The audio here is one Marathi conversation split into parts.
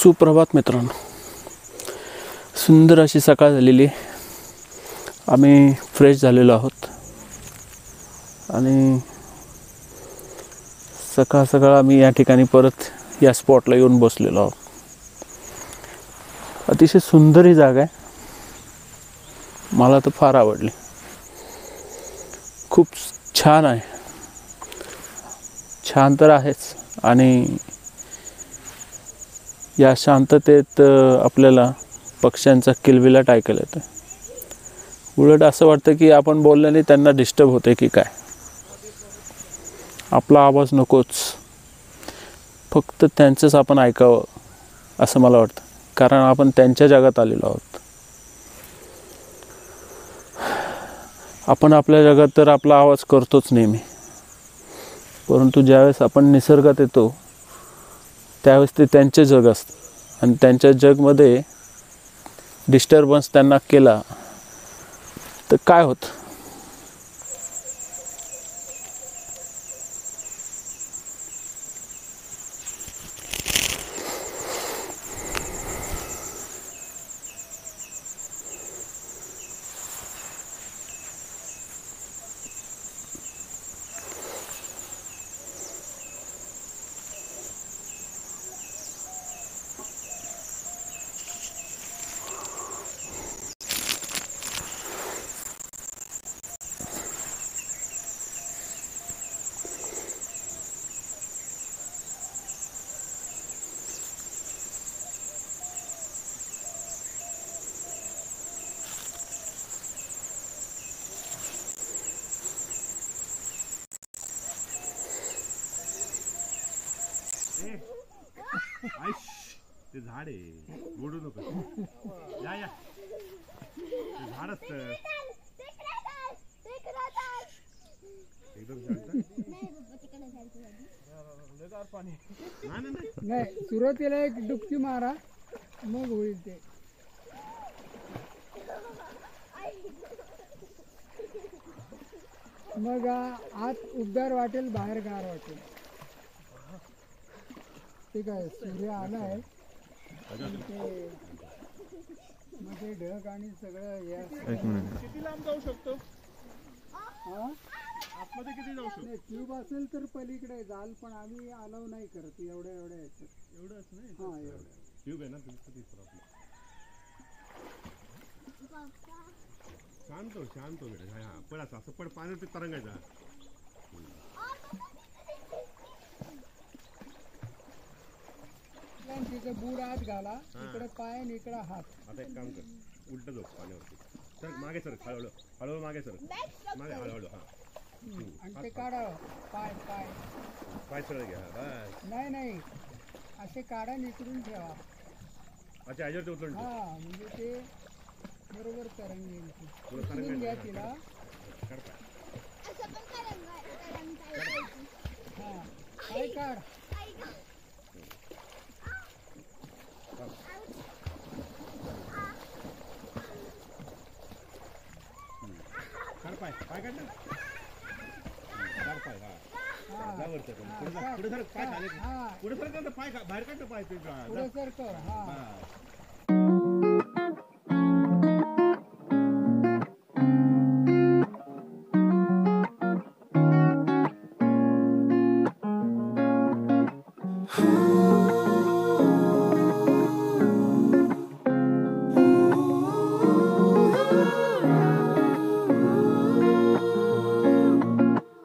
सुप्रभात मित्रांनो, सुंदर अशी सकाळ झालेली. आम्ही फ्रेश झालेलो आहोत आणि सकाळ सकाळ आम्ही या ठिकाणी परत या स्पॉटला येऊन बसलेलो आहोत. अतिशय सुंदर ही जागा आहे, मला तर फार आवडली. खूप छान आहे, छान तर आहेच आणि या शांततेत आपल्याला पक्ष्यांचा किलबिलाट ऐकायला येतो. उलट असं वाटतं की आपण बोलल्याने त्यांना डिस्टर्ब होते की काय. आपला आवाज नकोच, फक्त त्यांचंच आपण ऐकावं असं मला वाटतं, कारण आपण त्यांच्या जगात आलेलो आहोत. आपण आपल्या जगात तर आपला आवाज करतोच नेहमी, परंतु ज्यावेळेस आपण निसर्गात येतो त्यावेळेस ते त्यांचे जग असतं आणि त्यांच्या जगमध्ये डिस्टर्बन्स त्यांना केला तर काय होतं. ते झाड आहे, बोलू नको. या या, ते झाड असतं एकदम नाही. सुरुवातीला एक डुबकी मारा, मग होईल ते. मग आत उबदार वाटेल, बाहेर गार वाटेल. ठीक आहे, सूर्य आलाय मध्ये ढग आणि सगळं या. किती लांब जाऊ शकतो? आतमध्ये किती जाऊ शकतो? ट्यूब असेल तर पलीकडे जाल, पण आम्ही अलाव नाही करत एवढ्या याच्यात. एवढंच नाही. हा, एवढं ट्यूब आहे ना. शांत हो बेटा. हा, पडायचं असं, पड पाण्यात तरंगायचा. तिचं बूड आत घाला, इकडे पाय आणि इकडे हात. आता एक काम कर, उलट जाऊ पाण्यावरती. सर मागे सर, हळूहळू हळूहळू मागे सर, मागे हळूहळू. हा, आणि ते काढा पाय पाय पाय सरळ घ्या. बस. नाही, असे काढा, निकडून ठेवा. अच्छा, याच्यावरती उतरून ठेव. हा, म्हणजे ते बरोबर तरंग येईल. तुला तरंग उचलून घ्या तिला. हा, पाय काढ. पाय पाय काढ ना. पाय. हा, जावरचं पुढे सर. पाय खाली, पुढे सर का पाय बाहेर काढ. पाय पुढे सर कर. हा,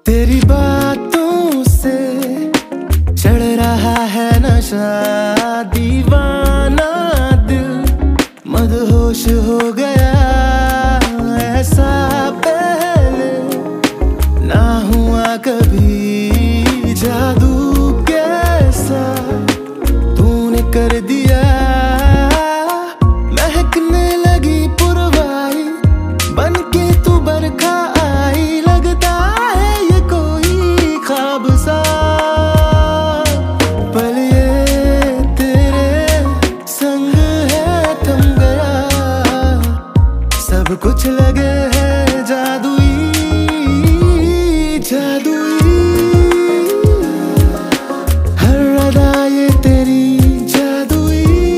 तेरी बातों से चढ़ रहा है नशा, दीवाना दिल मदहोश हो गया. ऐसा पहले ना हुआ कभी, जादू कैसा तूने कर दिया. महकने लगी पुरवाई, बनके तू बरखा आई. लगता है ये कोई ख्वाब सा, पल ये तेरे संग है थम गया. सब कुछ लगे है जादुई. हर अदा ये तेरी जादुई.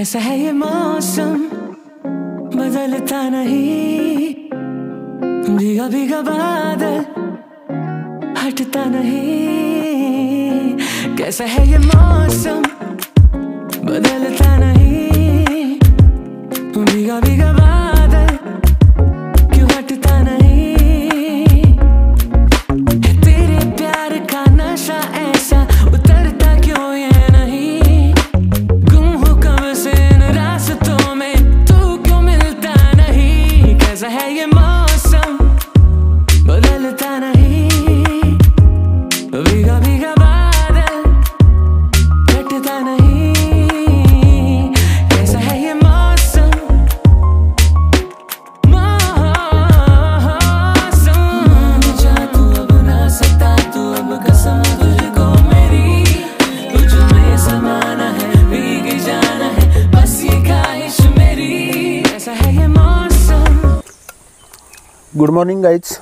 कैसा है ये मौसम बदलता नहीं, भीगा भीगा बादल हटता नहीं। कैसा है ये मौसम बदलता नहीं, भीगा भीगा बादल क्यों हटता नहीं। तेरे प्यार का नशा ऐसा उतरता क्यों ये नहीं। गुम हो कब से इन रास्तों में, तू क्यों मिलता नहीं। कैसा है ये मौसम बदलता नहीं, भीगा भीगा बादल हटता नहीं। कैसा है ये मौसम जा तू अब ना सकता, तू अब कसम तुझको मेरी, तुझ में समाना है, भीग जाना है, बस ये ख्वाहिश मेरी। कैसा है ये मौसम। Good morning guys.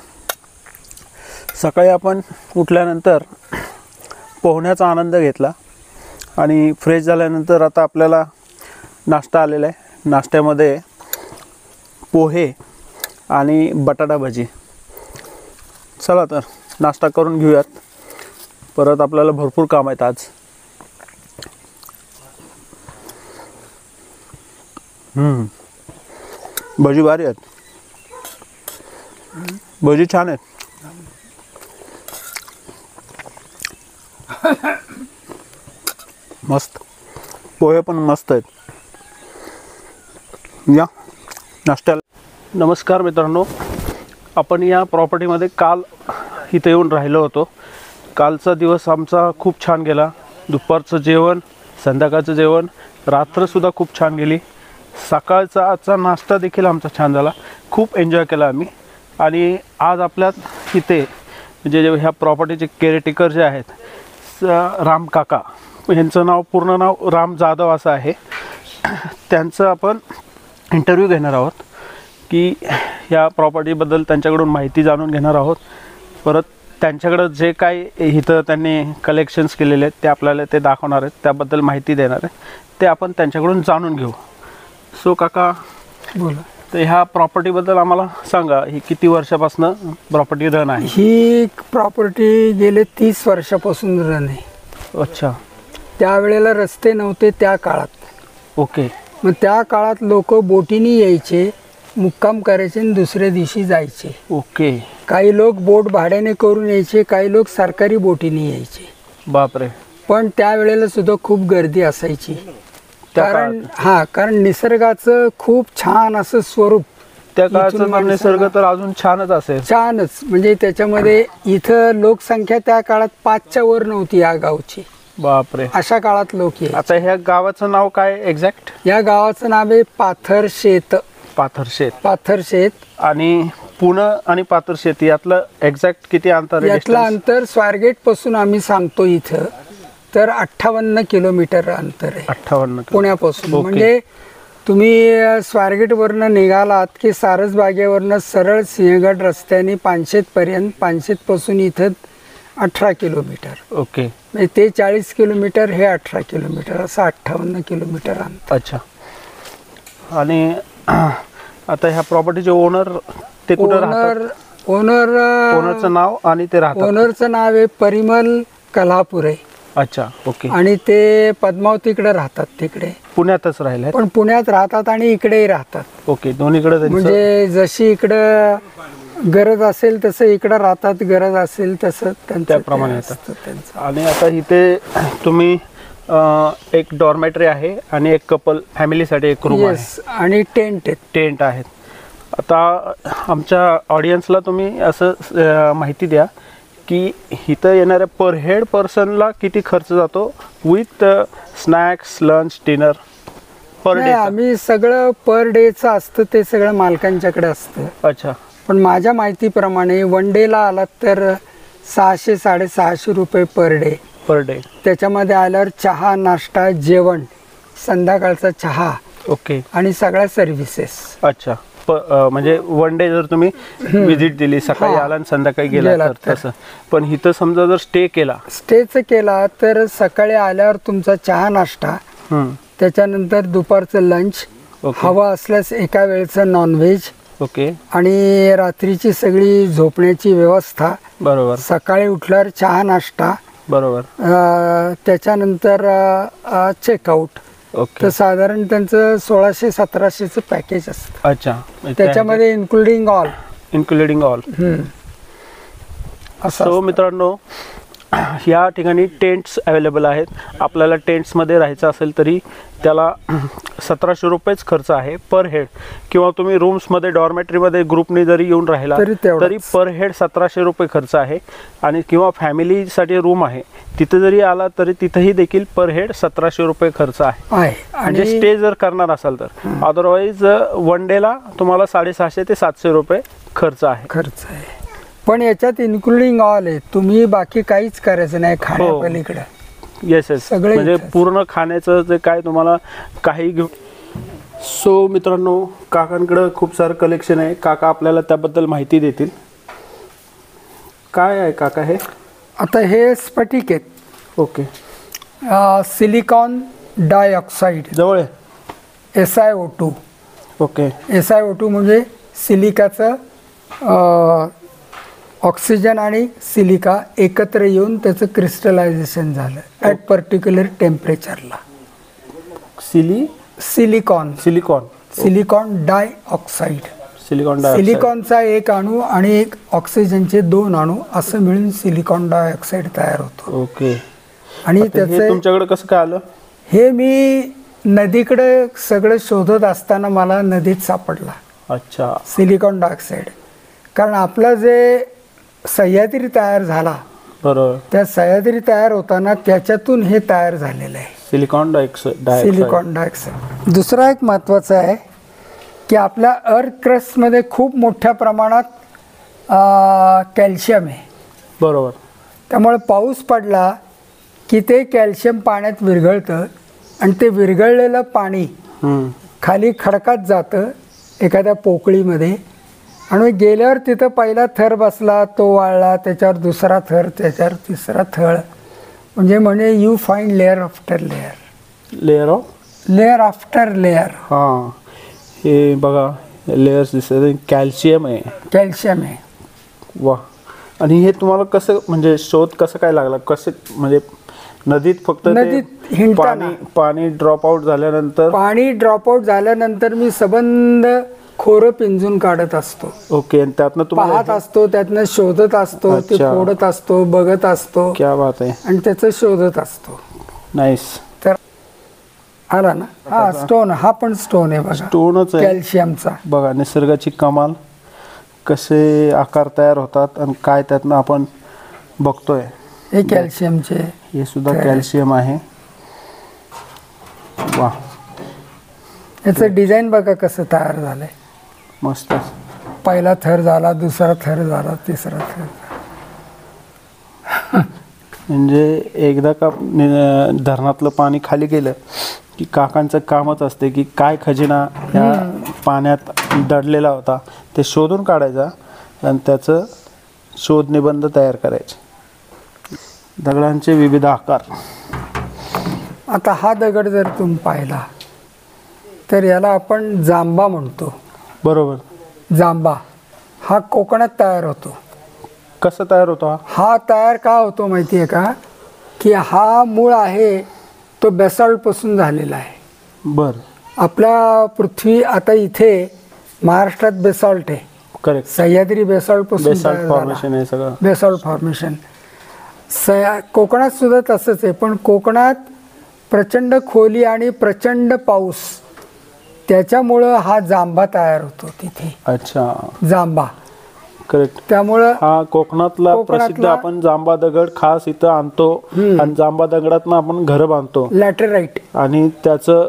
सकाळी आपण उठल्यानंतर पोहण्याचा आनंद घेतला आणि फ्रेश झाल्यानंतर आता आपल्याला नाश्ता आलेला आहे. नाश्त्यामध्ये पोहे आणि बटाटा भजी. चला तर नाश्ता करून घेऊयात, परत आपल्याला भरपूर काम आहेत आज. भजी भारी आहेत, भजी छान आहेत. मस्त. पोहे पण मस्त आहेत. या नाश्त्याला. नमस्कार मित्रांनो, आपण या प्रॉपर्टीमध्ये काल इथे येऊन राहिलो होतो. कालचा दिवस आमचा खूप छान गेला. दुपारचं जेवण, संध्याकाळचं जेवण, रात्रसुद्धा खूप छान गेली. सकाळचा आजचा नाश्ता देखील आमचा छान झाला. खूप एन्जॉय केला आम्ही. आणि आज आपल्यात इथे म्हणजे ह्या प्रॉपर्टीचे केअरटेकर जे आहेत राम काका, यांचं नाव पूर्ण नाव राम जाधव असं आहे. त्यांचं आपण इंटरव्ह्यू घेणार आहोत की या प्रॉपर्टीबद्दल त्यांच्याकडून माहिती जाणून घेणार आहोत. परत त्यांच्याकडं जे काय इथं त्यांनी कलेक्शन्स केलेले आहेत ते आपल्याला ते दाखवणार आहेत, त्याबद्दल माहिती देणार आहे, ते आपण त्यांच्याकडून जाणून घेऊ. सो काका बोला. तर ह्या प्रॉपर्टीबद्दल आम्हाला सांगा, ही किती वर्षापासून प्रॉपर्टी रन आहे? ही प्रॉपर्टी गेले 30 वर्षापासून रन आहे. अच्छा. त्यावेळेला रस्ते नव्हते त्या काळात. ओके. मग त्या काळात लोक बोटीने यायचे, मुक्काम करायचे आणि दुसऱ्या दिवशी जायचे. ओके. काही लोक बोट भाड्याने करून यायचे, काही लोक सरकारी बोटीने यायचे. बापरे. पण त्यावेळेला सुद्धा खूप गर्दी असायची. त्या कारण निसर्गाचं खूप छान असं स्वरूप. त्या काळाचा निसर्ग तर अजून छानच असेल. छानच म्हणजे त्याच्यामध्ये इथं लोकसंख्या त्या काळात 5च्या वर नव्हती या गावची. बापरे. अशा काळात लोक यायचे. आता ह्या गावाचं नाव काय एक्झॅक्ट? या गावाचं नाव आहे पाथरशेत. पाथरशेत. पाथरशेत. आणि पुणे आणि पाथरशेत यातलं एक्झॅक्ट किती अंतर आहे? यातलं अंतर स्वारगेट पासून आम्ही सांगतो इथं तर 58 किलोमीटर अंतर आहे. 58 पुण्यापासून. म्हणजे तुम्ही स्वारगेट वरनं निघालात की सारसबागेवरनं सरळ सिंहगड रस्त्याने पानशेत पर्यंत, पानशेत पासून इथं 18 किलोमीटर. ओके. म्हणजे ते 40 किलोमीटर, हे 18 किलोमीटर, असं 58 किलोमीटर अंतर. अच्छा. आणि आता ह्या प्रॉपर्टीचे ओनर ते कुठे राहतात? ओनरचं नाव आणि ते राहतात. ओनरचं नाव आहे परिमल कल्हापुरे. अच्छा. ओके. आणि ते पद्मावतीकडे राहतात, तिकडे पुण्यातच राहिले पण पुण्यात राहतात आणि इकडेही राहतात. ओके. दोन्हीकडे म्हणजे जशी इकडं गरज असेल तसं इकडं राहतात, गरज असेल तसं त्याप्रमाणे असतं त्यांचं. आणि आता इथे तुम्ही एक डॉर्मेटरी आहे आणि एक कपल फॅमिलीसाठी एक रूम आहे आणि टेंट आहेत. आता आमच्या ऑडियन्सला तुम्ही असं माहिती द्या की इथं येणाऱ्या पर हेड पर्सनला किती खर्च जातो with snacks, lunch, dinner per day? आम्ही सगळं पर डेचं असतं, ते सगळं मालकांच्याकडे असतं. अच्छा. पण माझ्या माहितीप्रमाणे वन डेला आलात तर 600-650 रुपये पर डे. त्याच्यामध्ये आल्यावर चहा, नाश्ता, जेवण, संध्याकाळचा चहा. ओके. आणि सगळ्या सर्व्हिसेस. अच्छा. म्हणजे वन डे जर तुम्ही विजिट दिली, सकाळी आला आणि संध्याकाळी गेला तर तसं. पण इथं समजा जर स्टेचं केला तर सकाळी आल्यावर तुमचा चहा, नाश्ता त्याच्यानंतर दुपारचं लंच, ओके. हवं असल्यास एका वेळचं नॉनव्हेज, ओके. आणि रात्रीची सगळी झोपण्याची व्यवस्था, बरोबर सकाळी उठल्यावर चहा नाश्ता, बरोबर. त्याच्यानंतर चेकआउट. ओके. तर साधारण त्यांचं 1600-1700चं पॅकेज असतं. अच्छा. त्याच्यामध्ये इन्क्लुडिंग ऑल. Including all. असं सो मित्रांनो, ह्या ठिकाणी टेंट्स अवेलेबल आहेत. आपल्याला टेंट्समध्ये राहायचं असेल तरी त्याला 1700 रुपयेच खर्च आहे पर हेड, किंवा तुम्ही रूम्समध्ये डॉर्मेटरीमध्ये ग्रुपने जरी येऊन राहिला तरी पर हेड 1700 रुपये खर्च आहे. आणि किंवा फॅमिलीसाठी रूम आहे तिथे जरी आला तरी तिथेही देखील पर हेड 1700 रुपये खर्च आहे. म्हणजे स्टे जर करणार असाल तर. अदरवाईज वन डेला तुम्हाला 650 ते 700 रुपये खर्च आहे. पण याच्यात इन्क्लुडिंग ऑल आहे. तुम्ही बाकी काहीच करायचं नाही खाण्यापलीकडे. येस येस, म्हणजे पूर्ण खाण्याचं जे काय तुम्हाला काही घेऊ. सो मित्रांनो, काकांकडं खूप सारं कलेक्शन आहे. काका आपल्याला त्याबद्दल माहिती देतील. काय आहे काका हे? आता हे स्फटिक आहेत. ओके. सिलिकॉन डायऑक्साईड, जवळ आहे. SiO2. ओके. SiO2 म्हणजे सिलिकाचं ऑक्सिजन आणि सिलिका एकत्र येऊन त्याचं क्रिस्टलायझेशन झालं ॲट पर्टिक्युलर टेम्परेचरला. Silicon dioxide. सिलिकॉनचा एक अणू आणि एक ऑक्सिजनचे 2 अणू असं मिळून सिलिकॉन डायऑक्साईड तयार होतो. ओके. आणि त्याचे तुमच्याकडे कसं काय आलं? हे मी नदीकडे सगळं शोधत असताना मला नदीत सापडला. अच्छा. Silicon dioxide. कारण आपलं जे सह्याद्री तयार झाला, बरोबर, त्या सह्याद्री तयार होताना त्याच्यातून हे तयार झालेलं आहे, सिलिकॉन डायऑक्साईड. दुसरा एक महत्त्वाचं आहे की आपल्या अर्थ क्रस्टमध्ये खूप मोठ्या प्रमाणात कॅल्शियम आहे. बरोबर. त्यामुळे पाऊस पडला की ते कॅल्शियम पाण्यात विरघळतं आणि ते विरघळलेलं पाणी खाली खडकात जातं एखाद्या पोकळीमध्ये, आणि गेल्यावर तिथं पहिला थर बसला, तो वाळला, त्याच्यावर दुसरा थर, त्याच्यावर तिसरा थर, म्हणजे you find layer after layer after layer. हां, हे बघा लेअर्स दिसत. कॅल्शियम आहे. वा. आणि हे तुम्हाला कसं, म्हणजे शोध कसं काय लागला? कसं, म्हणजे नदीत फक्त पाणी ड्रॉप आउट झाल्यानंतर मी सबंध खोरं पिंजून काढत असतो. ओके. आणि त्यातनं पाहत असतो, त्यातनं शोधत असतो, ते फोडत असतो, बघत असतो. क्या बात आहे. आणि त्याचं शोधत असतो. नाईस. तर आला ना. हा स्टोन, हा पण स्टोन आहे बघा, स्टोनच आहे कॅल्शियमचा. बघा निसर्गाची कमाल, कसे आकार तयार होतात आणि काय त्यातनं आपण बघतोय. हे कॅल्शियमचे, हे सुद्धा कॅल्शियम आहे. वा. याचं डिझाईन बघा कसं तयार झालंय. मस्त. पहिला थर झाला, दुसरा थर झाला, तिसरा थर. म्हणजे एकदा का धरणातलं पाणी खाली गेलं की काकांचं कामच असते की काय खजिना ह्या पाण्यात दडलेला होता ते शोधून काढायचा आणि त्याचं शोध निबंध तयार करायचे. दगडांचे विविध आकार. आता हा दगड जर तुम्ही पाहिला तर याला आपण जांबा म्हणतो. बरोबर. जांबा हा कोकणात तयार होतो. कसं तयार होतो? हा तयार का होतो माहिती आहे का? की हा मूळ आहे तो बेसॉल्टपासून झालेला आहे. बरं. आपल्या पृथ्वी आता इथे महाराष्ट्रात बेसॉल्ट आहे. करेक्ट. सह्याद्री बेसॉल्टपासून फॉर्मेशन आहे सगळं. Basalt formation. कोकणात सुद्धा तसंच आहे, पण कोकणात प्रचंड खोली आणि प्रचंड पाऊस, त्याच्यामुळं हा जांबा तयार होतो तिथे. अच्छा. जांबा. करेक्ट. त्यामुळं हा कोकणातला प्रसिद्ध आपण जांबा दगड खास इथं आणतो आणि जांबा दगडातनं आपण घर बांधतो. लॅटराईट. आणि त्याचं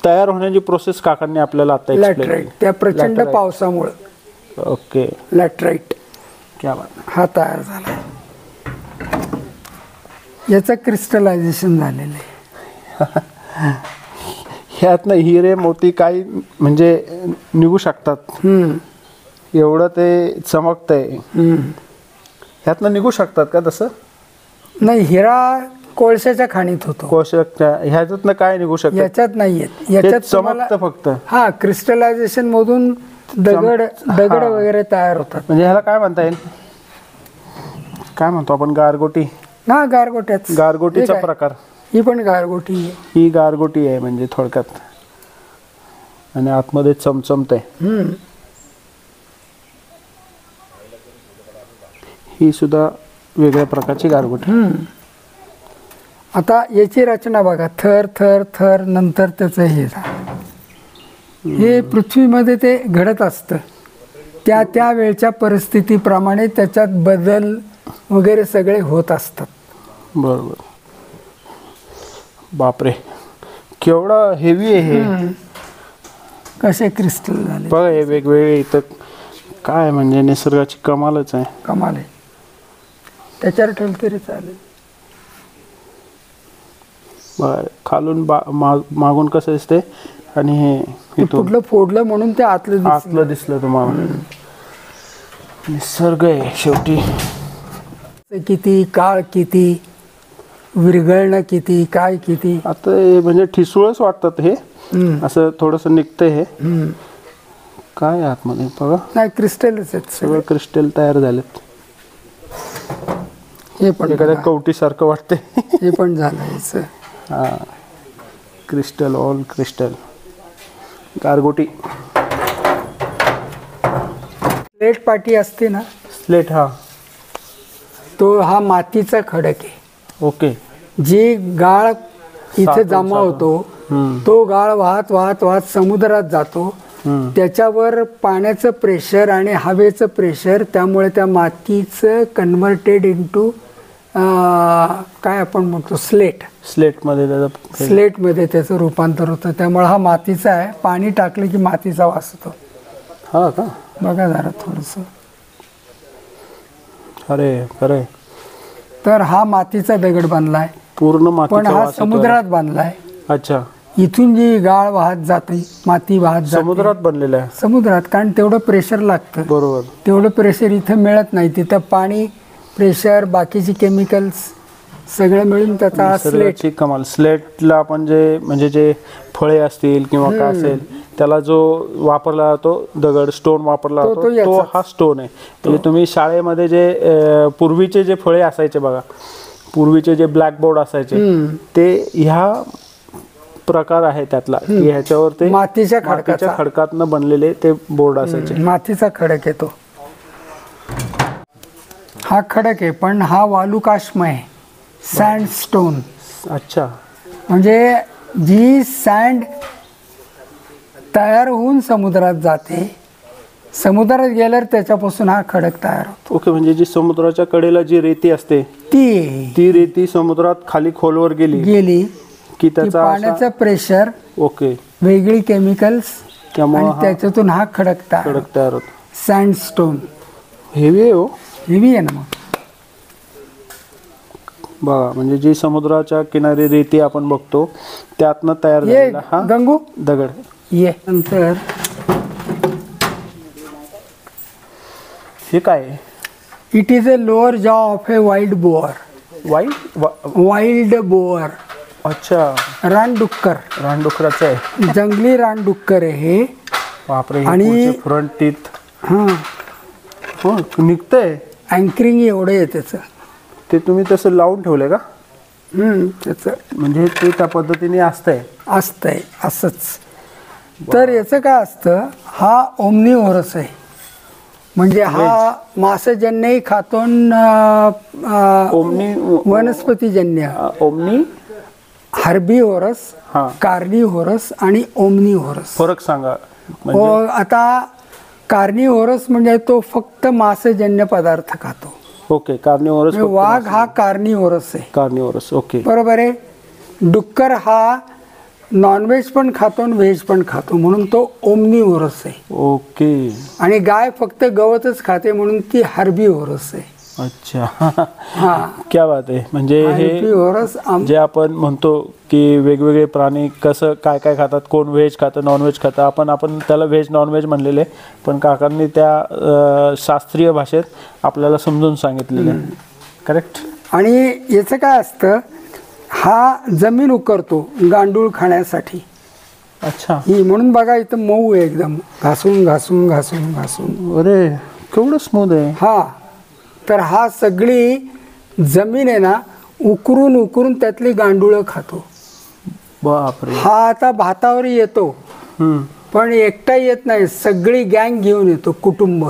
तयार होण्याची प्रोसेस काकांनी आपल्याला आता लॅटराईट त्या प्रचंड पावसामुळं. ओके. लॅटराईट क्या बात. हा तयार झाला. याचं क्रिस्टलायझेशन झालेलं आहे. ह्यातनं हिरे मोती काही म्हणजे निघू शकतात. एवढं ते चमकतंय. ह्यातनं निघू शकतात का तसं? नाही, हिरा कोळशाच्या खाणीत होतो. कोळशाच्या ह्याच्यातनं काय निघू शकत? याच्यात नाहीयेत. हे याच्यात चमकतं फक्त. हा क्रिस्टलायझेशन मधून दगड वगैरे तयार होतात. म्हणजे ह्याला काय म्हणता येईल? काय म्हणतो आपण? गारगोटी. हा गारगोट्याच. गारगोटीचा प्रकार. ही पण गारगोटी आहे. ही गारगोटी आहे म्हणजे थोडक्यात. आणि आतमध्ये चमचमत आहे. ही सुद्धा वेगळ्या प्रकारची गारगोटी. आता याची रचना बघा. थर थर थर नंतर त्याचं हे पृथ्वीमध्ये ते घडत असतं. त्या वेळच्या परिस्थितीप्रमाणे त्याच्यात बदल वगैरे सगळे होत असतात. बरोबर. बापरे, केवढा हेवी आहे हे. कसे क्रिस्टल झाले बघा हे वेगवेगळे इथं. काय म्हणजे निसर्गाची कमालच आहे. कमाल आहे. त्याच्यावर ठेवलं तरी चालेल. बरं, खालून मागून कसं दिसते आणि हे पुढलं फोडलं म्हणून ते आतलं दिसलं तुम्हाला. निसर्ग आहे शेवटी. किती काळ, किती विरघळणं, किती काय, किती. आता हे म्हणजे ठिसूळच वाटतात हे. असं थोडंसं निघतंय हे. काय आतमध्ये बघा. नाही क्रिस्टलच आहेत सगळं क्रिस्टल तयार झालेत. हे पण एखाद्या कवटी सारखं वाटते. हे पण झालं. हा, क्रिस्टल, ऑल क्रिस्टल. गारगोटी. स्लेट पाटी असते ना, स्लेट. हा, तो हा मातीचा खडक आहे. ओके. जी गाळ इथे जमा होतो तो गाळ वाहत वाहत वाहत समुद्रात जातो. त्याच्यावर पाण्याचं प्रेशर आणि हवेचं प्रेशर, त्यामुळे त्या मातीचं कन्व्हर्टेड इंटू काय आपण म्हणतो स्लेटमध्ये त्याचं रूपांतर होतं. त्यामुळे हा मातीचा आहे. पाणी टाकलं की मातीचा वास होतो. हा का? बघा जरा थोडंसं. अरे खरंय. तर हा मातीचा दगड बांधलाय पूर्ण मातीचा. पण हा समुद्रात बांधलाय. अच्छा. इथून जी गाळ वाहत जाते, माती वाहत जाते समुद्रात बनलेला आहे. समुद्रात. कारण तेवढं प्रेशर लागतं. बरोबर. तेवढं प्रेशर इथं मिळत नाही. तिथं पाणी, प्रेशर, बाकीची केमिकल्स सगळं मिळून त्याचा हा स्लेट. कमाल. स्लेटला आपण जे फळे असतील किंवा काय असेल त्याला जो वापरला जातो दगड, स्टोन वापरला जातो, तो हा स्टोन आहे. म्हणजे तुम्ही शाळेमध्ये जे पूर्वीचे जे फळे असायचे बघा, पूर्वीचे जे ब्लॅकबोर्ड असायचे ते ह्या प्रकार आहे त्यातला. की ह्याच्यावर ते मातीच्या खडकातनं बनलेले ते बोर्ड असायचे. मातीचा खडक आहे तो. हा खडक आहे पण हा वालुकाश्मय, सँडस्टोन. अच्छा. म्हणजे जी सँड तयार होऊन समुद्रात जाते, समुद्रात गेल्यावर त्याच्यापासून हा खडक तयार होतो. ओके. म्हणजे जी समुद्राच्या कडेला जी रेती असते ती रेती समुद्रात खाली खोलवर गेली की त्याचा पाण्याचं प्रेशर, ओके, वेगळी केमिकल्स, त्यामुळे त्याच्यातून हा खडक तयार होतो. सँडस्टोन. हेवी आहे हो. हेवी आहे ना. मग बघा म्हणजे जी समुद्राच्या किनारी रेती आपण बघतो त्यातनं तयार झालेला हा गंगू दगड. ये नंतर हे काय? इट इज अ लोअर जॉ of A wild boar. Wild boar. अच्छा. रानडुक्कराचं आहे. जंगली रानडुक्कर आहे हे. बापरे. आणि फ्रंट टीथ. हा हो निघतंय. अँकरिंग एवढं आहे त्याचं. ते तुम्ही तसं लावून ठेवलंय का? त्याचं म्हणजे ते त्या पद्धतीने असतंय असंच. तर याचं काय असतं, हा ओमनीव्होरस आहे. म्हणजे हा मांसजन्यही खातो, वनस्पतीजन्य. ओमनी, हर्बीव्होरस, कार्निव्होरस आणि ओमनीव्होरस. फरक सांगा. आता कार्निव्होरस म्हणजे तो फक्त मांसजन्य पदार्थ खातो. ओके. कार्निव्होरस. वाघ हा कार्निव्होरस आहे. कार्निव्होरस. ओके. बरोबर आहे. डुक्कर हा नॉनव्हेज पण खातो आणि व्हेज पण खातो म्हणून तो ओमनीव्होरस आहे. ओके. आणि गाय फक्त गवतच खाते म्हणून ती हर्बीव्होरस आहे. अच्छा. क्या बात आहे. म्हणजे हे जे आपण म्हणतो की वेगवेगळे प्राणी कसं काय काय खातात, कोण व्हेज खातं, नॉनव्हेज खातं, आपण त्याला व्हेज नॉनव्हेज म्हणलेले, पण काकांनी त्या शास्त्रीय भाषेत आपल्याला समजून सांगितलेलं आहे. करेक्ट. आणि याचं काय असतं, हा जमीन उकरतो गांडूळ खाण्यासाठी. अच्छा. ही म्हणून बघा इथं मऊ आहे एकदम, घासून घासून घासून घासून. अरे केवढं स्मूथ आहे. हा तर हा सगळी जमीन आहे ना उकरून उकरून त्यातली गांडूळं खातो. बापरे. हा आता भातावर येतो पण एकटा येत नाही, सगळी गँग घेऊन येतो, कुटुंब.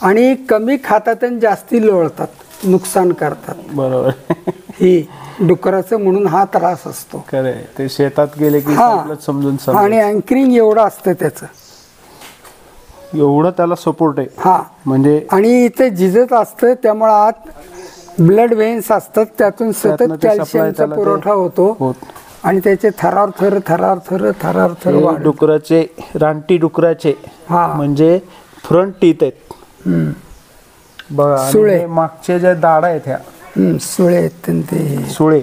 आणि कमी खातात आणि जास्ती लोळतात, नुकसान करतात. बरोबर. ही डुकराचं म्हणून हा त्रास असतो. खरे ते शेतात गेले की हा. आपलं समजून आणि समजून अँकरिंग एवढं असतं त्याचं. एवढं त्याला सपोर्ट आहे. हा म्हणजे आणि इथे झिजत असतं त्यामुळे आत ब्लड वेन्स असतात, त्यातून त्यातनं सतत ते supply कॅल्शियमचा त्याला ते पुरवठा होतो. होत. आणि त्याचे थरार थर हे वाढ. डुकराचे, रानटी डुकराचे हा. म्हणजे फ्रंट टीथ आहेत बघा. आणि सुळे. हे मागचे ज्या दाढा आहेत ह्या सुळे आहेत आणि ते सुळे.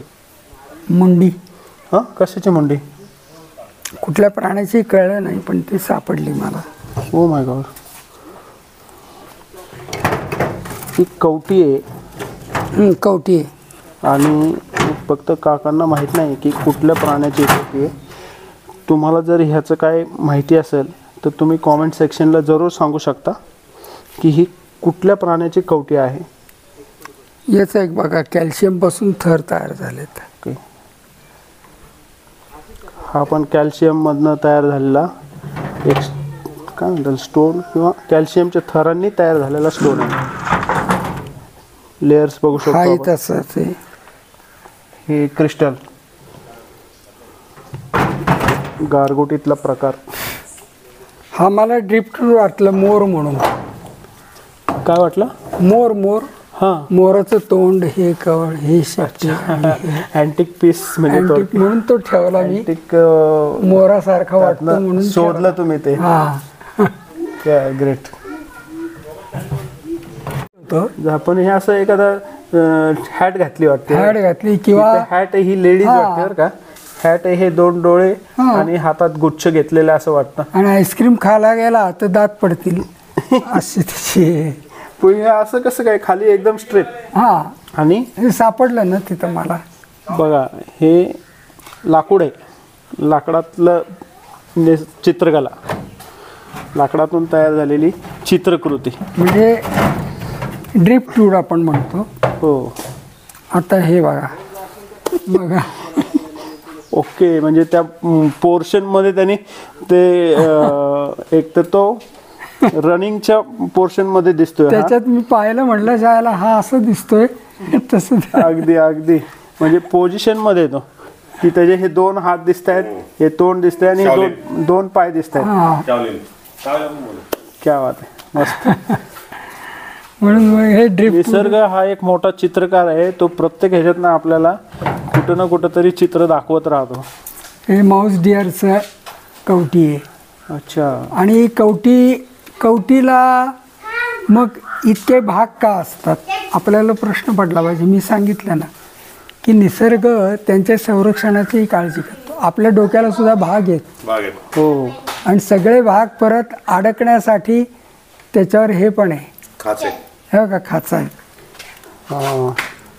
मुंडी हा कशाची मुंडी. कुठल्या प्राण्याची कळलं नाही पण ती सापडली मला. Oh my God. ही कवटी आहे कवटी आहे. आणि फक्त काकांना माहीत नाही की कुठल्या प्राण्याची कवटी आहे. तुम्हाला जर ह्याचं काय माहिती असेल तर तुम्ही कॉमेंट सेक्शनला जरूर सांगू शकता की ही कुठल्या प्राण्याची कवटी आहे. याचं एक बघा, कॅल्शियमपासून थर तयार झालेत. ओके. हा पण कॅल्शियममधनं तयार झालेला एक काय म्हणतात स्टोन किंवा कॅल्शियमच्या थरांनी तयार झालेला स्टोन आहे. लेयर्स बघू शकतो हा आपण. तसंच आहे. हे क्रिस्टल गारगोटीतला प्रकार. हा मला ड्रिफ्ट वाटलं मोर म्हणून. काय वाटलं. मोर मोर हां. मोराचं तोंड हे कवळ हे शक्ती अँटिक पीस म्हणजे तो म्हणून तो ठेवला मी. अँटिक मोरासारखा वाटतो म्हणून शोधलं तुम्ही ते. हा. ग्रेट. आपण हे असं एखादा हॅट घातली वाटते. हॅट घातली किंवा हॅट ही लेडीज वाटते बरं का. हॅट हे 2 डोळे आणि हातात गुच्छ घेतलेले असं वाटतं. आणि आईस्क्रीम खायला गेला तर दात पडतील अशी तिची. पण हे असं कसं काय खाली एकदम स्ट्रेट. हा आणि हे सापडलं ना तिथं मला. बघा हे लाकूड आहे. लाकडातलं चित्रकला, लाकडातून तयार झालेली चित्रकृती म्हणजे ड्रिफ्ट टूर आपण म्हणतो. हो. आता हे बघा बघा. ओके. म्हणजे त्या पोर्शनमध्ये त्यांनी ते एक तर तो रनिंगच्या पोर्शनमध्ये दिसतोय हा. त्याच्यात मी पाहिलं म्हटलं जायला हा असं दिसतोय तसं. अगदी अगदी म्हणजे पोझिशनमध्ये तो की त्याचे हे 2 हात दिसत आहेत, हे तोंड दिसतंय आणि हे दोन पाय दिसत आहेत. हा क्या बात आहे. मस्त. म्हणून मग हे ड्रिफ्ट. निसर्ग हा एक मोठा चित्रकार आहे. तो प्रत्येक ह्याच्यातनं आपल्याला कुठं ना कुठं तरी चित्र दाखवत राहतो. हे माऊस डिअरचं कवटी आहे. अच्छा. आणि कवटीला मग इतके भाग का असतात आपल्याला प्रश्न पडला पाहिजे. मी सांगितलं ना की निसर्ग त्यांच्या संरक्षणाची काळजी करतो. आपल्या डोक्याला सुद्धा भाग आहेत. हो. आणि सगळे भाग परत अडकण्यासाठी त्याच्यावर हे पण आहे, हे का खाचा आहे.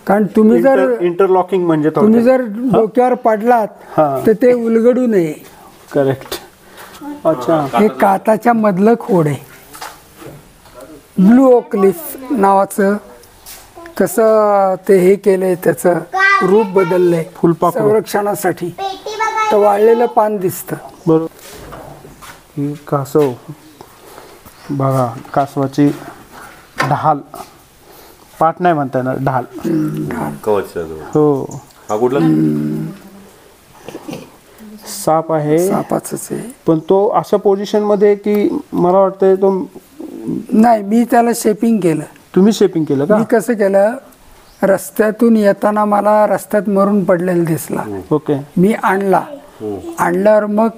कारण तुम्ही जर इंटरलॉकिंग म्हणजे तुम्ही जर डोक्यावर पडलात तर ते उलगडू नये. करेक्ट. अच्छा. हे काताच्या मधलं खोड आहे. ब्लू ओकलिफ नावाचं कसं ते हे केलंय, त्याचं रूप बदललंय फुलपाखरू संरक्षणासाठी. तर वाळलेलं पान दिसतं. बरोबर. ही कासव बघा, कासवाची ढाल, पाठ नाही म्हणता येणार, ढाल. हो. हा कुठला साप आहे. सापाचंच आहे. पण तो अशा पोझिशन मध्ये की मला वाटतंय तो. नाही, मी त्याला शेपिंग केलं. तुम्ही शेपिंग केलं का? मी कसं केलं, रस्त्यातून येताना मला रस्त्यात मरून पडलेला दिसला. ओके. मी आणल्यावर मग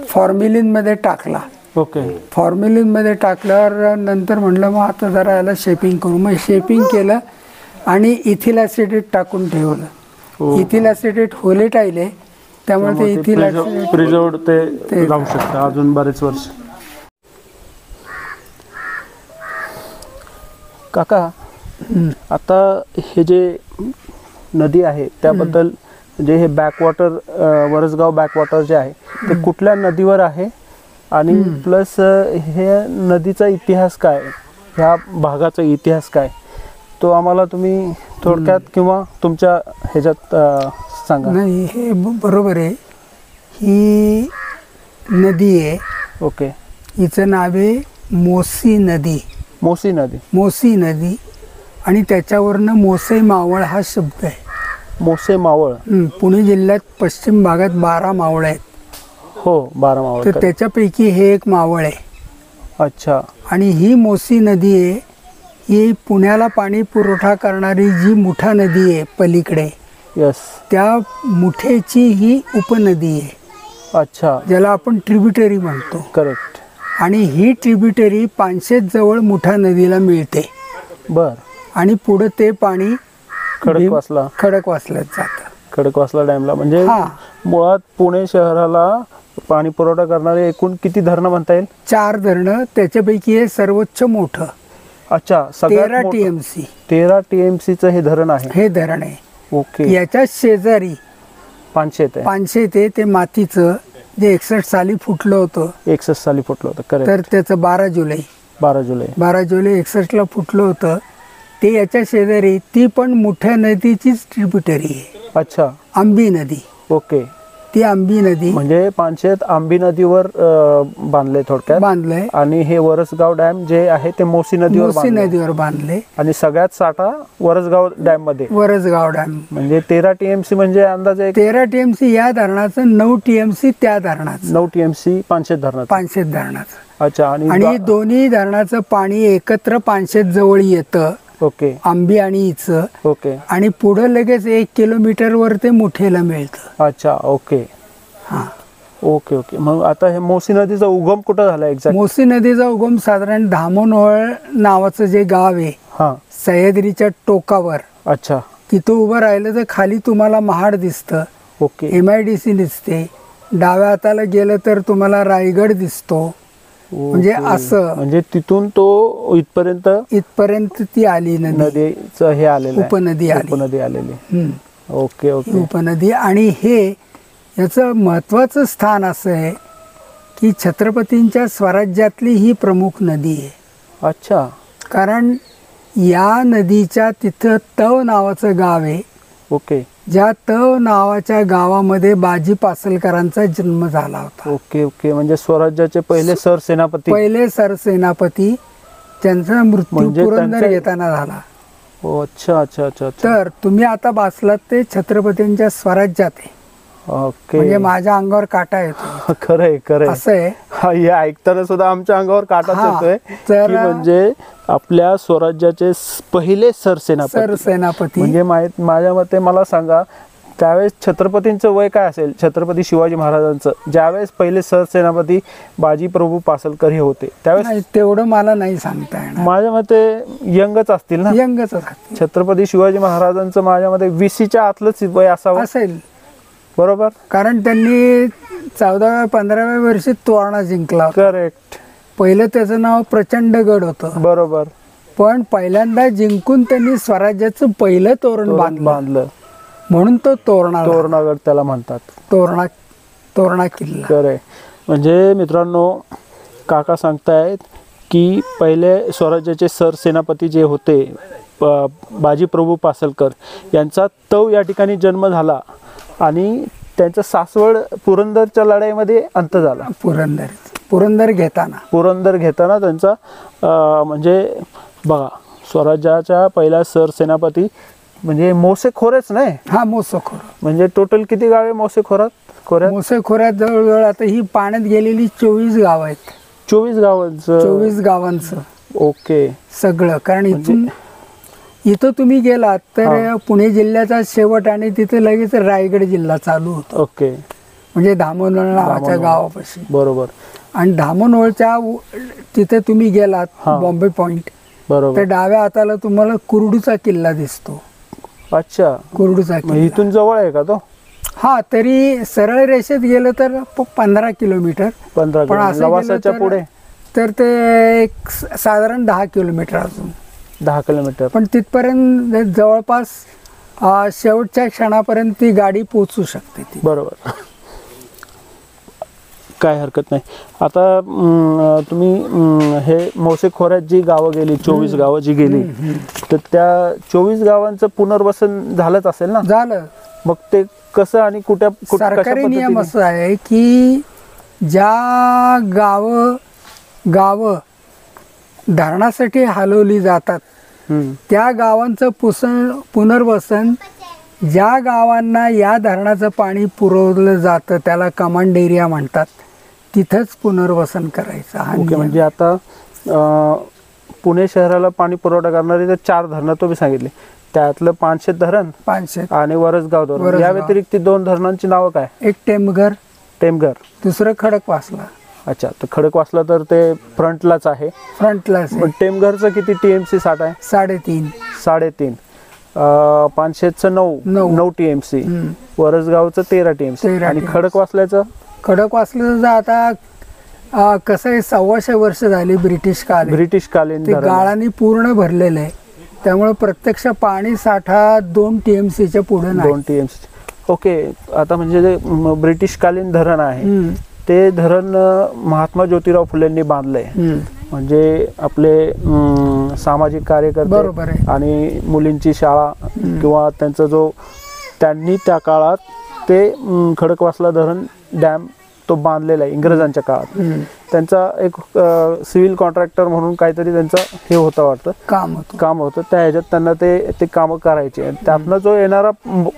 फॉर्म्युलिन मध्ये टाकला. ओके. फॉर्म्युलिन मध्ये टाकल्यावर नंतर म्हणलं मग आता जरा याला शेपिंग करू. मग शेपिंग केलं आणि इथिल ॲसिडेट टाकून ठेवलं. इथिल ॲसिडेट होलेटाईल आहे, त्यामुळे ते इथिल ॲसिडेट प्रिझर्व्ड ते राहू शकतं अजून बरेच वर्ष. काका, आता हे जे नदी आहे त्याबद्दल, म्हणजे हे बॅकवॉटर वरसगाव बॅकवॉटर जे आहे ते कुठल्या नदीवर आहे आणि प्लस हे नदीचा इतिहास काय, ह्या भागाचा इतिहास काय, तो आम्हाला तुम्ही थोडक्यात किंवा तुमच्या ह्याच्यात सांगा. नाही, हे बरोबर आहे. ही नदी आहे, ओके. हिचं नाव आहे मोसी नदी. मोसी नदी. मोसी नदी आणि त्याच्यावरनं मोसे मावळ हा शब्द आहे. मोसे मावळ. पुणे जिल्ह्यात पश्चिम भागात 12 मावळ आहेत. हो, 12 मावळ. तर त्याच्यापैकी हे एक मावळ आहे. अच्छा. आणि ही मोसी नदी आहे, ही पुण्याला पाणी पुरवठा करणारी जी मुठा नदी आहे पलीकडे, यस, त्या मुठेची ही उपनदी आहे. अच्छा. ज्याला आपण ट्रिब्युटरी म्हणतो. करेक्ट. आणि ही ट्रिब्युटरी पानशेत जवळ मुठा नदीला मिळते. बर. आणि पुढे ते पाणी खडकवासला खडकवासल्यात जातं. खडकवासला डॅमला. म्हणजे हा. मुळात पुणे शहराला पाणी पुरवठा करणारे एकूण किती धरणं म्हणता येईल? 4 धरणं, त्याच्यापैकी हे सर्वोच्च मोठं. अच्छा. 13 TMC. 13 TMCचं हे धरण आहे. हे धरण आहे. ओके. याच्या शेजारी पानशेत आहे. पानशेत आहे, ते मातीचं जे 61 साली फुटलं होतं. 61 साली फुटलं होतं. करेक्ट. तर त्याचं 12 जुलै 12 जुलै 61ला फुटलं होतं. ते याच्या शेजारी ती पण मोठ्या नदीचीच ट्रिब्युटरी आहे. अच्छा. आंबी नदी. ओके. ती आंबी नदी म्हणजे पानशेत आंबी नदीवर बांधले थोडक्यात. बांधलंय. आणि हे वरसगाव डॅम जे आहे ते मोसी नदीवर मोसी बांधलंय. नदीवर बांधले. आणि सगळ्यात साठा वरसगाव डॅम मध्ये. वरसगाव डॅम म्हणजे 13 TMC म्हणजे अंदाजे 13 TMC या धरणाचं, 9 TMC त्या धरणाचं, 9 TMC पानशेत धरणात. पानशेत धरणाचं. अच्छा. आणि दोन्ही धरणाचं पाणी एकत्र पानशेत जवळ येतं. ओके. आंबी आणि हिचं. ओके. आणि पुढं लगेच 1 किलोमीटरवर ते मुठेला मिळतं. अच्छा. ओके. हा. ओके. ओके. मग आता हे मोसी नदीचा उगम कुठं झाला एक्झॅक्ट? मोसी नदीचा उगम साधारण धामणोळ नावाचं जे गाव आहे, हा. सह्याद्रीच्या टोकावर, अच्छा. तिथं उभं राहिलं तर खाली तुम्हाला महाड दिसतं. ओके. MIDC दिसते. डाव्या हाताला गेलं तर तुम्हाला रायगड दिसतो. म्हणजे ओके. असं म्हणजे तिथून तो इथपर्यंत ती आली नदी. नदीचं हे आलेलं आहे. उपनदी आली. उपनदी आलेली. हम्म. ओके. ओके. उपनदी. आणि हे याचं महत्त्वाचं स्थान असं आहे की छत्रपतींच्या स्वराज्यातली ही प्रमुख नदी आहे. अच्छा. कारण या नदीच्या तिथं तव नावाचं गाव आहे. ओके. ज्या तव नावाच्या गावामध्ये बाजी पासलकरांचा जन्म झाला होता. ओके. ओके. म्हणजे स्वराज्याचे पहिले सरसेनापती. पहिले सरसेनापती, त्यांचा मृत्यू म्हणजे पुरंदर त्यांच्या- घेताना झाला. हो. अच्छा. अच्छा. अच्छा. अच्छा. तर तुम्ही आता बसलात ते छत्रपतींच्या स्वराज्यात आहे. ओके. म्हणजे माझ्या अंगावर काटा येतो. खरंय खरंय. असं आहे. हा, हे ऐकताना सुद्धा आमच्या अंगावर काटाच हा, येतोय. तर- की म्हणजे आपल्या स्वराज्याचे पहिले सरसेनापती. म्हणजे माझ्या मते मला सांगा, त्यावेळेस छत्रपतींचं वय काय असेल? छत्रपती शिवाजी महाराजांचं ज्यावेळेस पहिले सरसेनापती बाजी प्रभू पासलकर हे होते त्यावेळेस नाही, तेवढं मला नाही सांगता येणार. माझ्या मते यंगच असतील ना. यंगच असतील. छत्रपती शिवाजी महाराजांचं माझ्या मते 20च्या आतलंच वय असावं. असेल. बरोबर. कारण त्यांनी 14व्या-15व्या वर्षी तोरणा जिंकला होता. करेक्ट. पहिलं त्याचं नाव प्रचंडगड होतं. बरोबर. पण पहिल्यांदा जिंकून त्यांनी स्वराज्याचं पहिलं तोरण बांधलं. म्हणून तो तोरणागड त्याला म्हणतात. तोरणा किल्ला. खरंय. म्हणजे मित्रांनो, काका सांगतायत की पहिले स्वराज्याचे सरसेनापती जे होते बाजी प्रभू पासलकर यांचा तव या ठिकाणी जन्म झाला आणि त्यांचा सासवड पुरंदरच्या लढाईमध्ये अंत झाला. पुरंदर घेताना त्यांचा म्हणजे बघा, स्वराज्याच्या पहिला सरसेनापती म्हणजे मोसेखोरेच नाही. हा, मोसेखोर. म्हणजे टोटल किती गावे मोसेखोऱ्यात? मोसेखोऱ्यात जवळजवळ आता ही पाण्यात गेलेली 24 गाव आहेत. 24 गावांचं. ओके. सगळं. कारण इथं तुम्ही गेलात तर पुणे जिल्ह्याचा शेवट आणि तिथे लगेच रायगड जिल्हा चालू होतो. ओके. म्हणजे धामणोळ नावाच्या गावापाशी. बरोबर. आणि धामणोळच्या तिथे तुम्ही गेलात बॉम्बे पॉइंट, बरोबर, तर डाव्या हाताला तुम्हाला कुर्डूचा किल्ला दिसतो. अच्छा. कुर्डूचा किल्ला इथून जवळ आहे का तो? हा, तरी सरळ रेषेत गेलं तर 15 किलोमीटर. 15 पण असं लवासाच्या गेलं पुढे तर ते एक साधारण 10 किलोमीटर अजून. 10 किलोमीटर. पण तिथपर्यंत जवळपास शेवटच्या क्षणापर्यंत ती गाडी पोचू शकते ती. बरोबर, काय हरकत नाही. आता तुम्ही हे मोसे खोऱ्यात जी गावं गेली, 24 गावं जी गेली, तर त्या 24 गावांचं पुनर्वसन झालंच असेल ना? झालं. मग ते कसं आणि कशा सरकारी नियम पद्धतीने? असं आहे की ज्या गावं धरणासाठी हलवली जातात त्या गावांचं पुनर्वसन, ज्या गावांना या धरणाचं पाणी पुरवलं जातं त्याला कमांड एरिया म्हणतात, तिथंच पुनर्वसन करायचं. हा ओके, नियम. म्हणजे आता पुणे शहराला पाणी पुरवठा करणारी तर 4 धरणं तुम्ही सांगितली, त्यातलं पानशेत धरण 500. आणि वरसगाव धरण. वरसगाव. या व्यतिरिक्त 2 धरणांची नावं काय? एक टेमघर, टेमघर. दुसरं खडकवासला. अच्छा, तर खडकवासला तर ते फ्रंटलाच आहे. फ्रंटलाच पण टेमघरचं किती TMC साठ आहे? 3.5. 3.5. पानशेतचं 9 TMC. वरसगावचं 13 TMC. 13 आणि TMC. खडकवासल्याचं खडकवासल्याचं आता कसं आहे, 125 वर्ष झाली ब्रिटिश कालीन ते धरण. गाळाने पूर्ण भरलेलं आहे. त्यामुळे प्रत्यक्ष पाणी साठा 2 TMCच्या पुढे नाही. 2 TMC. ओके, आता म्हणजे जे ब्रिटिश कालीन धरण आहे ते धरण महात्मा ज्योतिराव फुलेंनी बांधलंय. म्हणजे आपले सामाजिक कार्यकर्ते बरोबर आहे. आणि मुलींची शाळा किंवा त्यांचा त्यांनी त्या काळात ते खडकवासला धरण डॅम तो बांधलेला आहे इंग्रजांच्या काळात. त्यांचा एक सिव्हिल कॉन्ट्रॅक्टर म्हणून काहीतरी त्यांचं हे होतं वाटतं, काम होतं. त्या ह्याच्यात त्यांना ते कामं करायचे आणि त्यातनं जो येणारा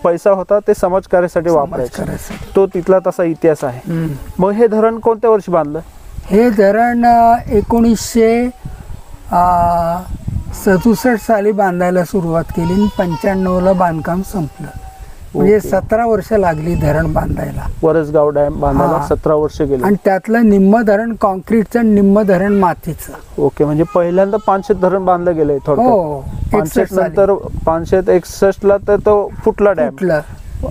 पैसा होता ते समाजकार्यासाठी वापरायचा. तो तिथला तसा इतिहास आहे. मग हे धरण कोणत्या वर्षी बांधलं? हे धरण 1967 साली बांधायला सुरुवात केली आणि 95ला बांधकाम संपलं. म्हणजे 17 वर्ष लागली धरण बांधायला. वरसगाव डॅम बांधायला 17 वर्ष गेली. आणि त्यातलं निम्म धरण कॉन्क्रीटचं, निम्म धरण मातीचं. ओके, म्हणजे पहिल्यांदा पानशेत धरण बांधलं गेलंय थोडक्यात. 500 नंतर 561ला तर तो फुटला डॅम.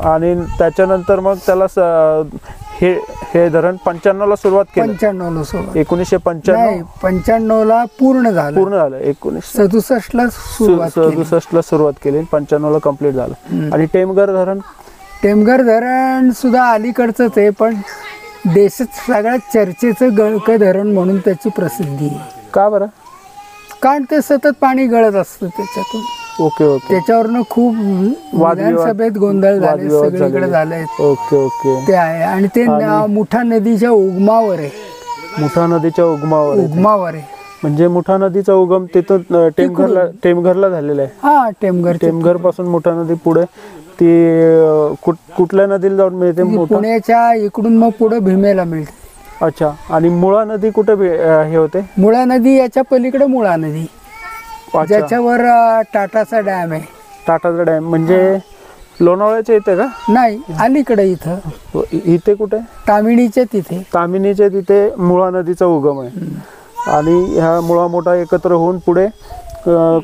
आणि त्याच्यानंतर मग त्याला हे धरण 95ला सुरुवात केली. 95ला सुरुवात. 1995 पूर्ण झालं. 1967ला सुरुवात केली, 95ला कम्प्लीट झालं. आणि टेमघर धरण सुद्धा अलीकडचंच आहे, पण देशात सगळ्यात चर्चेचं गळकं धरण म्हणून त्याची प्रसिद्धी आहे. का बरं? कारण ते सतत पाणी गळत असतं त्याच्यातून. Okay okay. त्याच्यावरनं खूप विधानसभेत गोंधळ झाले, सगळीकडे झाले. Okay okay. ते आहे. आणि ते मुठा नदीच्या उगमावर आहे. मुठा नदीच्या उगमावर आहे. म्हणजे मुठा नदीचा उगम तिथून टेमघरला झालेला आहे. हा, टेमघर पासून मुठा नदी पुढे ती कुठल्या नदीला जाऊन मिळते? पुण्याच्या इकडून मग पुढे भीमेला मिळते. अच्छा. आणि मुळा नदी कुठे हे होते? मुळा नदी याच्या पलीकडे मुळा नदी, ज्याच्यावर टाटाचा डॅम आहे. टाटाचा डॅम म्हणजे लोणावळ्याच्या इथे का? नाही, अलीकडे इथे कुठे? तामिनीच्या तिथे मुळा नदीचा उगम आहे. आणि ह्या मुळा मोठा एकत्र होऊन पुढे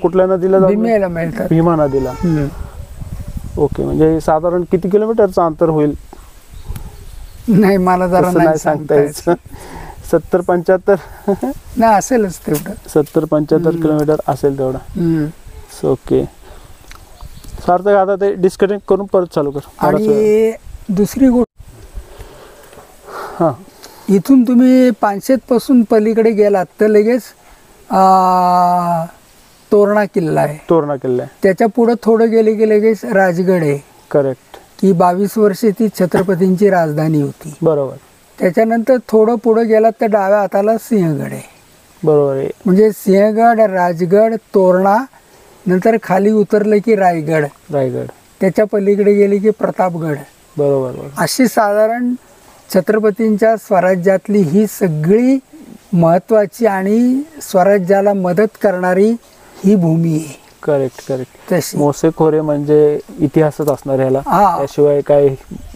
कुठल्या नदीला भीमेला मिळतात? भीमा नदीला. ओके, म्हणजे साधारण किती किलोमीटरचं अंतर होईल? नाही, मला जरा नाही सांगता यायचं. 70-75 नाही असेलच तेवढं. 70-75 किलोमीटर असेल तेवढा. ओके, सार्थक. आता ते डिस्कनेक्ट करून परत चालू कर. आणि दुसरी गोष्ट, हां, इथून तुम्ही 500 पासून पलीकडे गेलात तर लगेच तोरणा किल्ला आहे. त्याच्या पुढे थोडं गेले की लगेच राजगड आहे. करेक्ट. की 22 वर्षे ती छत्रपतींची राजधानी होती. बरोबर. त्याच्यानंतर थोडं पुढे गेलात तर डाव्या हाताला सिंहगड आहे. बरोबर आहे. म्हणजे सिंहगड, राजगड, तोरणा, नंतर खाली उतरलं की रायगड. त्याच्या पलीकडे गेले की प्रतापगड. बरोबर. अशी साधारण छत्रपतींच्या स्वराज्यातली ही सगळी महत्वाची आणि स्वराज्याला मदत करणारी ही भूमी आहे. करेक्ट. मोसे खोरे म्हणजे इतिहासच असणार ह्याला, त्याशिवाय काय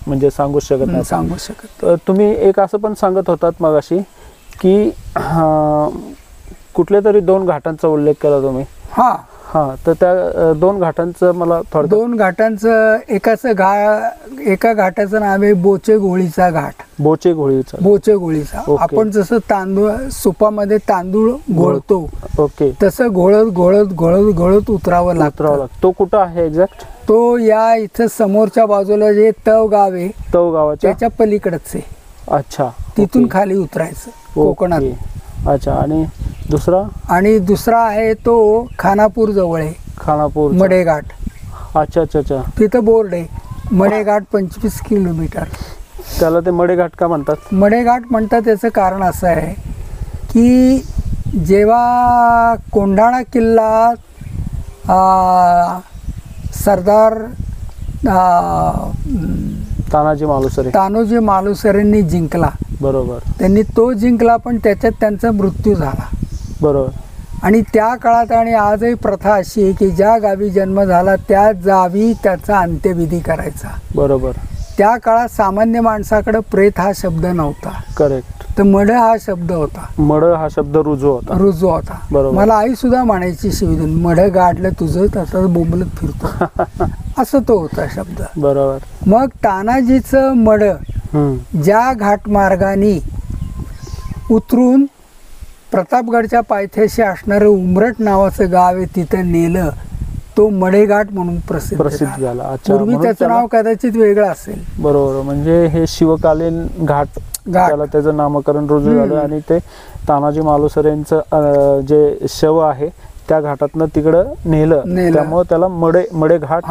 म्हणजे सांगू शकत. तुम्ही एक असं पण सांगत होतात मगाशी की कुठल्या तरी 2 घाटांचा उल्लेख केला तुम्ही. हां, तर त्या 2 घाटांचं मला थोडं 2 घाटांचं एका घाटाचं नाव आहे बोचे घोळीचा घाट. बोचे घोळीचा. बोचे घोळीचा. ओके. आपण जसं सुपामध्ये तांदूळ घोळतो ओके. तसं घोळत घोळत घोळत घोळत उतरावं लागतं. तो कुठं आहे एक्झॅक्ट? तो या इथं समोरच्या बाजूला जे तव गाव आहे तव गावाच्या त्याच्या पलीकडच आहे. अच्छा. तिथून ओके. खाली उतरायचं ओके. कोकणात. अच्छा. आणि दुसरा आहे तो खानापूर जवळ आहे, खानापूर मडेघाट. अच्छा अच्छा अच्छा. तिथं बोर्ड आहे मडेघाट 25 किलोमीटर. त्याला ते मडेघाट का म्हणतात? मडेघाट म्हणतात त्याचं कारण असं आहे की जेव्हा कोंढाणा किल्ला सरदार तानाजी मालुसरेंनी जिंकला. बरोबर. त्यांनी तो जिंकला पण त्याच्यात त्यांचा मृत्यू झाला. बरोबर. आणि त्या काळात आणि आजही प्रथा अशी आहे की ज्या गावी जन्म झाला त्या गावी त्याचा अंत्यविधी करायचा. बरोबर. त्या काळात सामान्य माणसाकडे प्रेत हा शब्द नव्हता. करेक्ट. तर मड हा शब्द होता. मड हा शब्द रुजू होता. बरोबर. मला आई सुद्धा म्हणायची शिवीतून, मड गाडलं तुझं तसंच बोंबलत फिरतो असं तो होता शब्द. बरोबर. मग तानाजीचं मड ज्या घाटमार्गाने उतरून प्रतापगडच्या पायथ्याशी असणारं उमरट नावाचं गाव आहे तिथं नेलं, तो मडेघाट म्हणून प्रसिद्ध झाला. पूर्वी त्याचं नाव कदाचित वेगळं असेल. बरोबर. म्हणजे हे शिवकालीन घाट त्याला त्याचं नामकरण रुजू झालं आणि ते तानाजी मालुसरेंचं जे शव आहे त्या घाटातनं तिकडं नेलं, त्यामुळे त्याला मडेघाट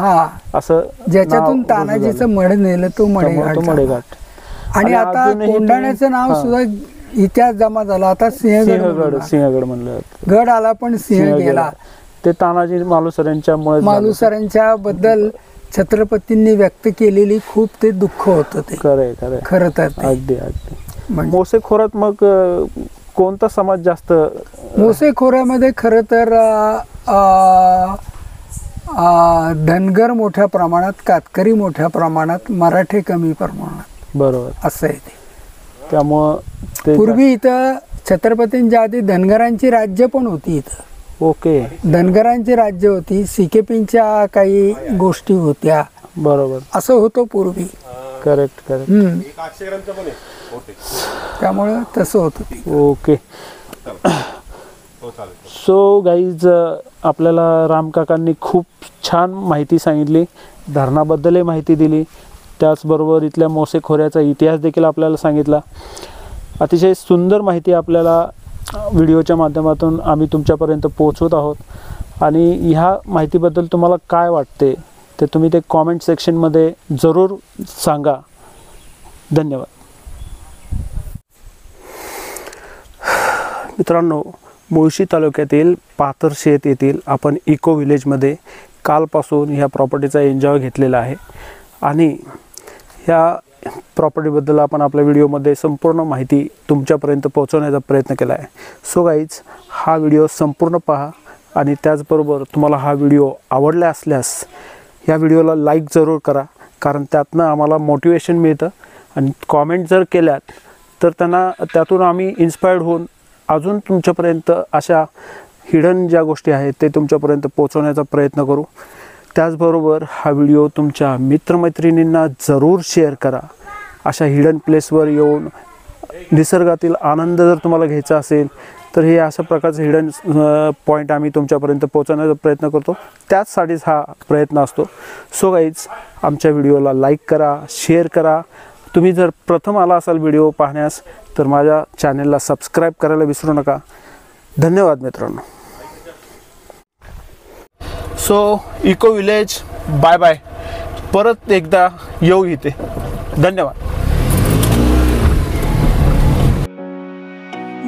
असं, ज्याच्यातून तानाजीचं मड नेलं तो मडेघाट. आणि आता कोंढाण्याचं नाव सुद्धा इतिहास जमा झाला. आता सिंहगड म्हणलं. गड आला पण सिंह गेला. ते तानाजी मालुसरेंच्या बद्दल छत्रपतींनी व्यक्त केलेली खूप ते दुःख होतं. ते खरं तर अगदी. मोसे खोऱ्यात मग कोणता समाज जास्त? मोसे खोऱ्यामध्ये खरं तर धनगर मोठ्या प्रमाणात, कातकरी मोठ्या प्रमाणात, मराठे कमी प्रमाणात. बरोबर. असं आहे ते. त्यामुळं पूर्वी इथं छत्रपतींच्या आधी धनगरांची राज्य पण होती इथं. ओके. धनगरांची राज्य होती, सिकेपिंच्या काही गोष्टी होत्या. बरोबर. असं होतं पूर्वी. करेक्ट. त्यामुळं तसं होतं. ओके. सो गाईज, आपल्याला रामकाकांनी खूप छान माहिती सांगितली, धरणाबद्दलही माहिती दिली, त्याचबरोबर इथल्या मोसे खोऱ्याचा इतिहास देखील आपल्याला सांगितला. अतिशय सुंदर माहिती आपल्याला व्हिडिओच्या माध्यमातून आम्ही तुमच्यापर्यंत पोहोचवत आहोत. आणि ह्या माहितीबद्दल तुम्हाला काय वाटते ते तुम्ही ते कॉमेंट सेक्शनमध्ये जरूर सांगा. धन्यवाद. मित्रांनो, मुळशी तालुक्यातील पाथरशेत येथील आपण इको विलेजमध्ये कालपासून ह्या प्रॉपर्टीचा एन्जॉय घेतलेला आहे आणि ह्या प्रॉपर्टीबद्दल आपण आपल्या व्हिडिओमध्ये संपूर्ण माहिती तुमच्यापर्यंत पोहोचवण्याचा प्रयत्न केला आहे. सो गाईज, हा व्हिडिओ संपूर्ण पहा आणि त्याचबरोबर तुम्हाला हा व्हिडिओ आवडला असल्यास ह्या व्हिडिओला लाईक जरूर करा, कारण त्यातनं आम्हाला मोटिवेशन मिळतं. आणि कॉमेंट जर केल्यात तर त्यातून आम्ही इन्स्पायर्ड होऊन अजून तुमच्यापर्यंत अशा हिडन ज्या गोष्टी आहेत ते तुमच्यापर्यंत पोहोचवण्याचा प्रयत्न करू. त्याचबरोबर हा व्हिडिओ तुमच्या मित्रमैत्रिणींना जरूर शेअर करा. अशा हिडन प्लेसवर येऊन निसर्गातील आनंद जर तुम्हाला घ्यायचा असेल तर हे अशा प्रकारचे हिडन पॉईंट आम्ही तुमच्यापर्यंत पोहोचवण्याचा प्रयत्न करतो. त्याचसाठीच हा प्रयत्न असतो. सो गाईज, आमच्या व्हिडिओला लाईक करा, शेअर करा. तुम्ही जर प्रथम आला असाल व्हिडिओ पाहण्यास तर माझ्या चॅनलला सबस्क्राईब करायला विसरू नका. धन्यवाद मित्रांनो. So eco village, bye bye. परत एकदा येऊ इथे. धन्यवाद.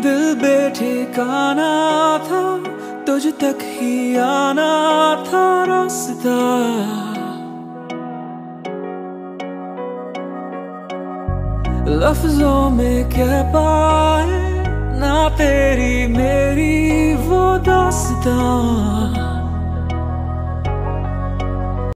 दिल बेठिकाना था, तुझ तक ही आना था रास्ता. लफ्जों में कह पाए ना तेरी मेरी वो दास्तां.